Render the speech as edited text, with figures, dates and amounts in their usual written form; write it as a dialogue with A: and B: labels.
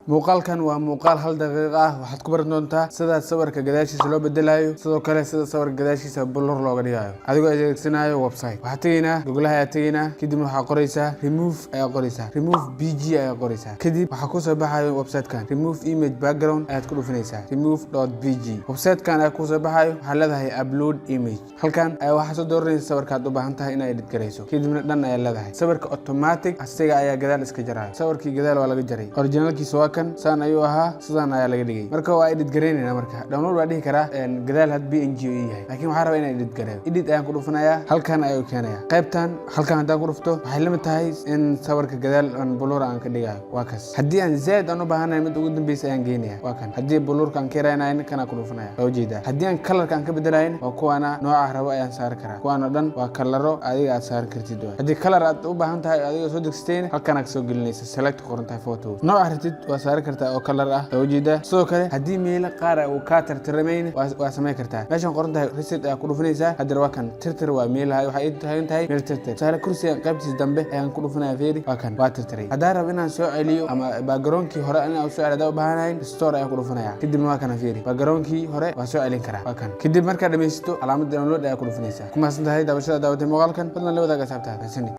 A: muuqaalkan waa muuqaal hal daqiiqo ah waxaad ku baran doontaa sida sawirka gadaashiisa loo bedelayo sidoo kale sida sawirka gadaashiisa blur looga dhigayo adigoo adeegsanayo website waxaad tagaynaa Google ayaa tagaynaa kadib waxaad qoraysaa remove bg ayaa qoraysaa kadib waxa ku soo baxayo website-kan remove image background ayaad ku dhufanaysaa remove.bg website-kan ayaa ku soo baxayo waxa leedahay upload image halkan ayaa waxa soo dooranaysaa sawirka aad u baahan tahay inaad edit gareyso kadibna dhan ayaa leedahay sawirka automatic asiga ayaa gadaal iska jarayo sawirkii gadaal waa laga jaray originalkiisa waa kan saan ayuu ahaa sidaan ayaa laga dhigay marka waa edit gareynayna marka download waa dhihi karaa gadaal had png yahay laakiin waxa rabaa inaan edit gareeyo edit ayaan ku dhufanayaa halkan ayuu keenayaa qaybtan halkan hadaan ku dhufto waxay la mid tahay in sawirka gadaal aan blur aan ka dhigayo waa kaas haddii aan zaid aan u baahanahay mid ugu dambaysa ayaan geynayaa waa kan haddii blurka aan ka yaraynayn kana ku dhufanaya loo jeedaa haddii aan colorka aan ka bedelayn waa kuwana nooca rabo ayaan saari karaa kuwana dhan waa kalaro adiga aad saari kartid haddii color aad u baahan tahay adiga soo degsteen halkan aad soo gelinaysa select qoran tahay photo nooca ratid waa saari kartaa oo color ah loo jeedaa sidoo kale haddii meelo qaar uu ka tirtiramayn waa sameey kartaa meeshan qoran tahay reset ayaa ku dhufanaysaa hadda waa kan tirtir waa meelaha waxa ay tahay meel tirtir sala kursiga qaybtiisa dambe ayaan ku dhufanayaa fiiri waa kan waa tirtiray haddii rabo inaan soo celiyo ama backgroundkii hore inaan soo celiyo u baahanahay restore ayaan ku dhufanayaa kadibna waa kan fiiri backgroundkii hore waa soo celin karaa waa kan kadib marka dhameysto calaamada download ayaa ku dhufanaysaa kuma santahay daawashada daawatay muuqaalkan fadlan la wadaaga asxaabtaada